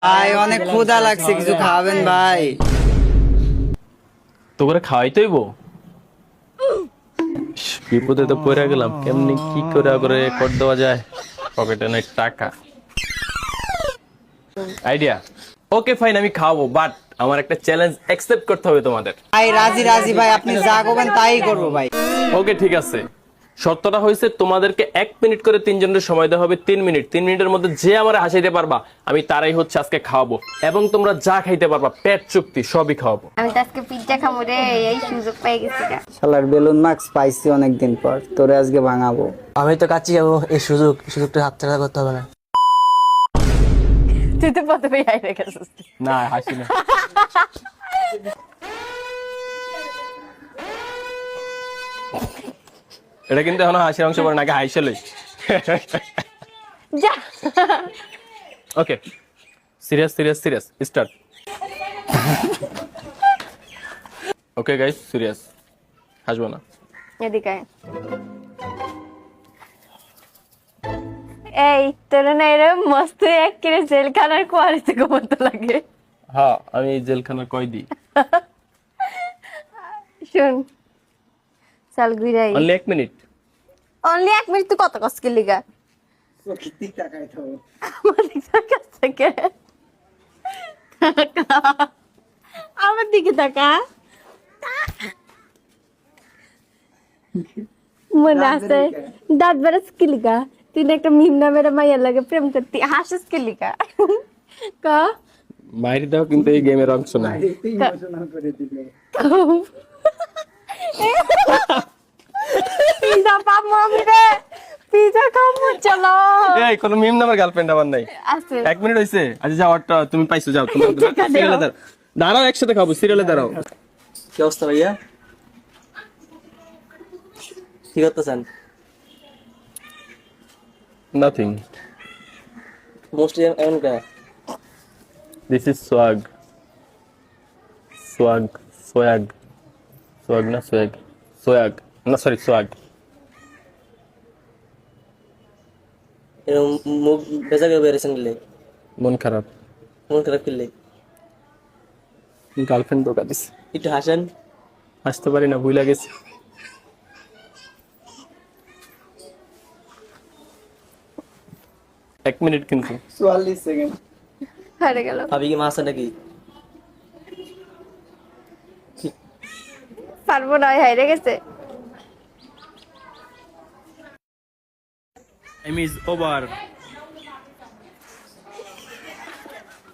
ভাই অনেক ক্ষুধা লাগছে, কিছু খাবেন ভাই? তো করে খাওয়াইতেই বিপদে তো পড়ে গেলাম, কেমনি কি করে কর দেওয়া যায়। পকেটে নাই টাকা। আইডিয়া, ওকে ফাইন, আমি খাওয়াবো, বাট আমার একটা চ্যালেঞ্জ অ্যাকসেপ্ট করতে হবে তোমাদের। ভাই রাজি রাজি ভাই, আপনি যা করবেন তাই করবো ভাই। ওকে ঠিক আছে, শর্তটা হয়েছে তোমাদেরকে 1 মিনিট করে তিনজনের সময় দেওয়া হবে। 3 মিনিট, 3 মিনিটের মধ্যে যে আমার হাসাইতে পারবা আমি তারাই হচ্ছে আজকে খাওয়াবো, এবং তোমরা যা খাইতে পারবা পেট চুক্তি সবই খাওয়াবো। আমি তো আজকে পিজ্জা খাবো রে, এই সুযোগ পেয়ে গেছি গা। শালার বেলুন মার্কস পাইছি অনেকদিন পর, তোরে আজকে ভাঙাবো। আমি তো কাচ্চি যাবো, এই সুযোগটা হাতছাড়া করতে হবে না। তুই তো প্রথমেই হাই রেখেছিস। না হাসি না। এটা কিন্তু এখন হাসির অংশ পড়ে নাকি, হাইসে লই। যা okay, serious serious serious start. Okay guys, serious, হাসবো না। এদিকে আয়। এই তোর না এরকম মস্ত এক কিরে জেলখানার কোয়ালিতে ঘুমোতে লাগে। হ্যাঁ, আমি জেলখানার কয়েদি। শুন, চল ঘুরাই। Only 1 minute. অনলি 1 মিনিট, তুই কত কষ্ট করলি গা? আমার দিকে কাছ থেকে আমার দিকে তাকা। মনে আছে দাঁত বেড়াস কিলিকা, তুই না একটা মিম নামের মাইয়ার লাগে প্রেম করতি, হাসিস কিলিকা ক মাইরি দাও, কিন্তু এই গেমের অংশ না। পিজা পাপ মামি রে, পিজা খাবো চলো। এই কোন মিম নামের গার্লফ্রেন্ড আমার নাই। আছে 1 মিনিট হইছে। আচ্ছা যাও, ওটা তুমি পাইছো, যাও তুমি টাকা দাও। সিরিয়ালে দাঁড়াও। দাঁড়াও, একসাথে খাবো, সিরিয়ালে দাঁড়াও। কি অবস্থা ভাইয়া? কি করতেছেন? নাথিং। মোস্টলি এমন কে? This is swag. Swag, swag, swag না সোয়াগ, সোয়াগ না, সরি সোয়াগ। এরকম মুখ বেজা করে বেরিয়েছেন গেলে মন খারাপ, মন খারাপ করলে গার্লফ্রেন্ড ধোকা দিছে। একটু হাসেন। হাসতে পারি না, ভুলে গেছি। এক মিনিট কিন্তু। 44 সেকেন্ড। হারে গেল। ভাবি কি মাছ নাকি? পারবো না, হাইরে গেছে। Time is over.